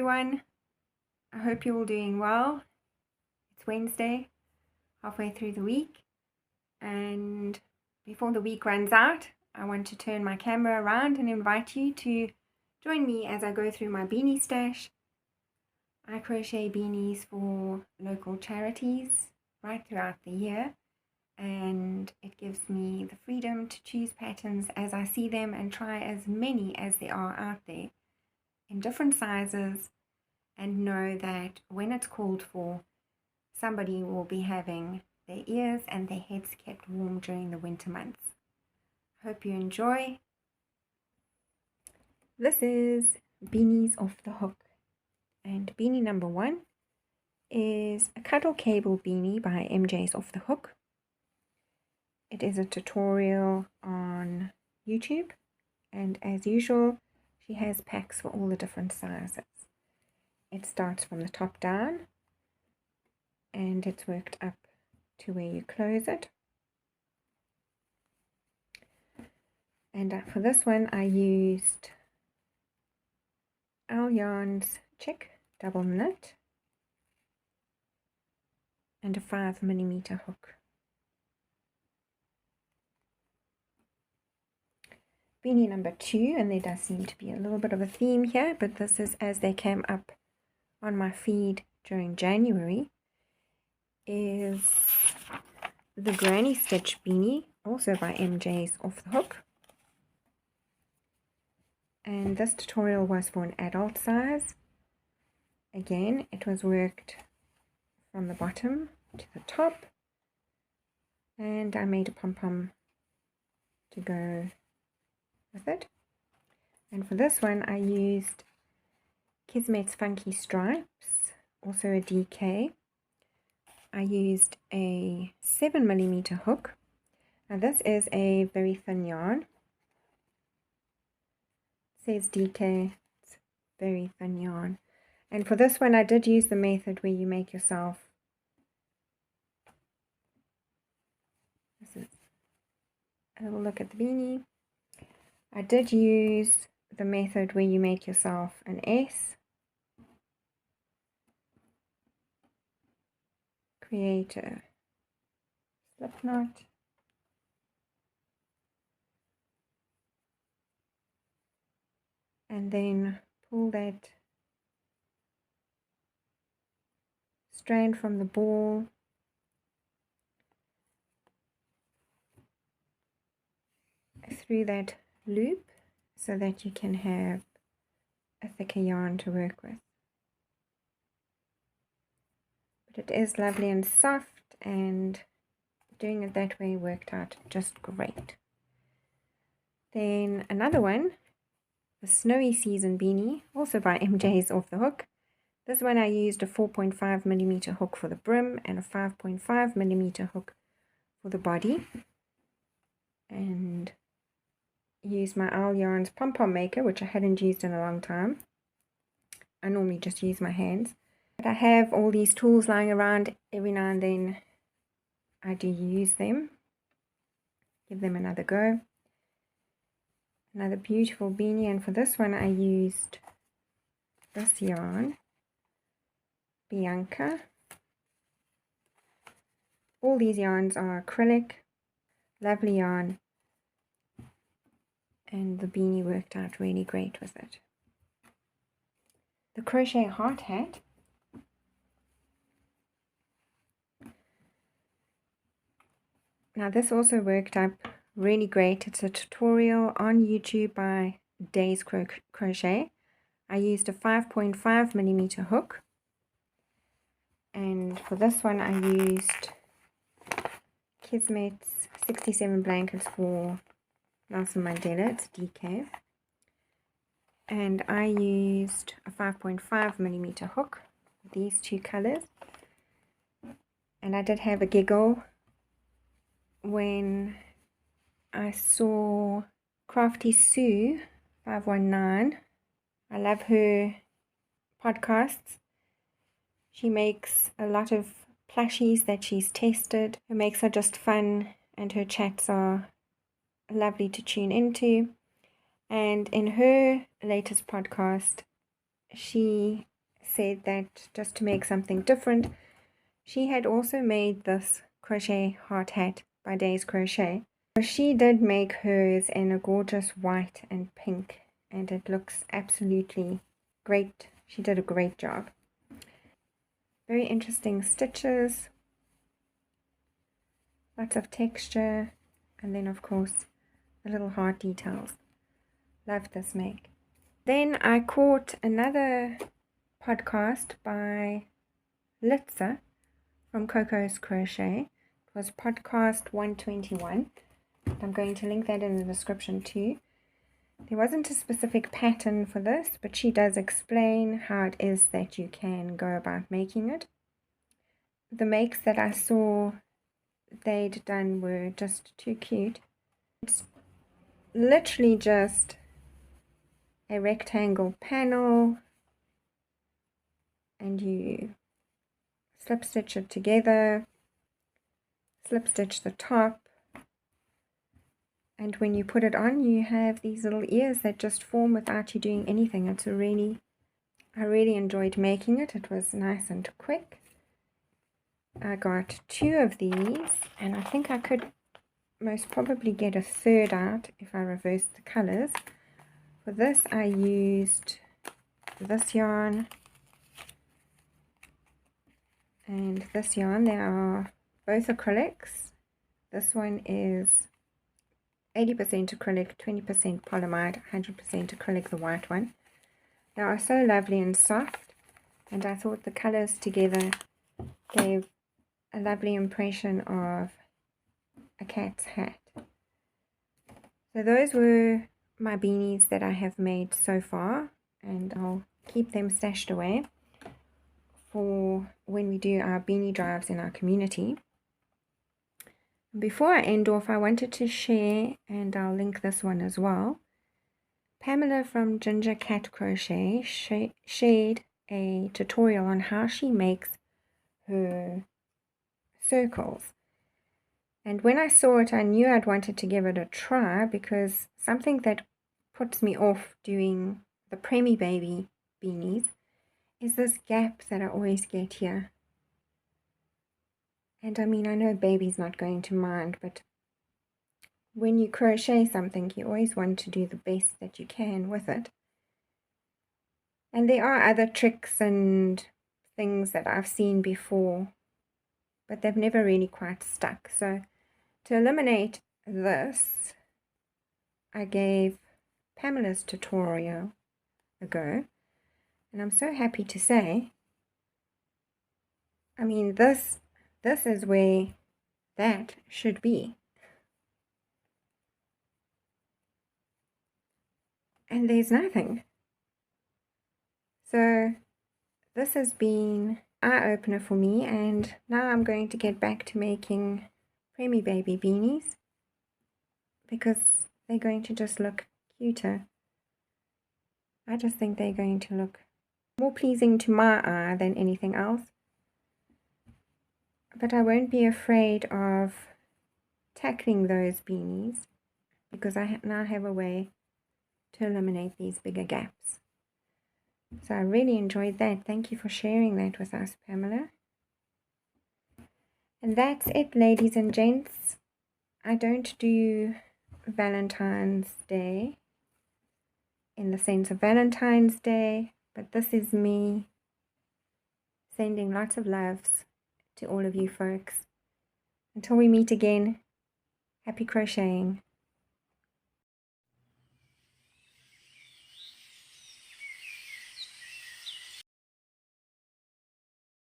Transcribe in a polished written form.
everyone. I hope you're all doing well. It's Wednesday, halfway through the week, and before the week runs out, I want to turn my camera around and invite you to join me as I go through my beanie stash. I crochet beanies for local charities right throughout the year, and it gives me the freedom to choose patterns as I see them and try as many as there are out there in different sizes, and know that when it's called for, somebody will be having their ears and their heads kept warm during the winter months. Hope you enjoy. This is Beanies Off the Hook, and beanie number 1 is a Cuddle cable beanie by MJ's Off the Hook. It is a tutorial on YouTube, and as usual, she has packs for all the different sizes. It starts from the top down, and it's worked up to where you close it. And for this one, I used Owl Yarn's Chick double knit and a 5mm hook. Beanie number 2, and there does seem to be a little bit of a theme here, but this is as they came up on my feed during January, is the Granny Stitch beanie, also by MJ's Off the Hook. And this tutorial was for an adult size. Again, it was worked from the bottom to the top, and I made a pom-pom to go with it. And for this one, I used Kismet's Funky Stripes, also a DK. I used a 7mm hook. Now this is a very thin yarn. It says DK, it's very thin yarn. And for this one, I did use the method where you make yourself. This is a little look at the beanie. I did use the method where you make yourself an S, create a slip knot, and then pull that strand from the ball through that loop so that you can have a thicker yarn to work with. But it is lovely and soft, and doing it that way worked out just great. Then another one, the Snowy Season beanie, also by MJ's Off the Hook. This one I used a 4.5mm hook for the brim and a 5.5mm hook for the body, and use my Owl Yarns pom-pom maker, which I hadn't used in a long time. I normally just use my hands, but I have all these tools lying around. Every now and then I do use them, give them another go. Another beautiful beanie, and for this one I used this yarn, Bianca. All these yarns are acrylic, lovely yarn, and the beanie worked out really great with it. The Crochet Heart Hat. Now this also worked up really great. It's a tutorial on YouTube by Days Crochet. I used a 5.5mm hook, and for this one I used Kismet's 67 blankets for Nelson Mandela, it's DK, and I used a 5.5mm hook with these two colors. And I did have a giggle when I saw Crafty Sue 519. I love her podcasts. She makes a lot of plushies that she's tested. Her makes are just fun, and her chats are lovely to tune into. And in her latest podcast, she said that just to make something different, she had also made this crochet heart hat by Days Crochet. So she did make hers in a gorgeous white and pink, and it looks absolutely great. She did a great job. Very interesting stitches, lots of texture, and then of course the little heart details. Love this make. Then I caught another podcast by Litza from Coco's Crochet. It was podcast 121. I'm going to link that in the description too. There wasn't a specific pattern for this, but she does explain how it is that you can go about making it. The makes that I saw they'd done were just too cute. It's literally just a rectangle panel, and you slip stitch it together, slip stitch the top, and when you put it on you have these little ears that just form without you doing anything. I really enjoyed making it. It was nice and quick. I got 2 of these, and I think I could most probably get a third out if I reversed the colors. For this I used this yarn and this yarn. They are both acrylics. This one is 80% acrylic, 20% polyamide, 100% acrylic, the white one. They are so lovely and soft, and I thought the colors together gave a lovely impression of a cat's hat. So those were my beanies that I have made so far, and I'll keep them stashed away for when we do our beanie drives in our community. Before I end off, I wanted to share, and I'll link this one as well. Pamela from Ginger Cat Crochet shared a tutorial on how she makes her circles. And when I saw it, I knew I'd wanted to give it a try, because something that puts me off doing the preemie baby beanies is this gap that I always get here. And I mean, I know baby's not going to mind, but when you crochet something, you always want to do the best that you can with it. And there are other tricks and things that I've seen before, but they've never really quite stuck. So to eliminate this, I gave Pamela's tutorial a go, and I'm so happy to say, I mean, this is where that should be. And there's nothing. So this has been an eye-opener for me, and now I'm going to get back to making preemie baby beanies, because they're going to just look cuter. I just think they're going to look more pleasing to my eye than anything else. But I won't be afraid of tackling those beanies, because I now have a way to eliminate these bigger gaps. So I really enjoyed that. Thank you for sharing that with us, Pamela. And that's it, ladies and gents. I don't do Valentine's Day in the sense of Valentine's Day, but this is me sending lots of loves to all of you folks. Until we meet again, happy crocheting.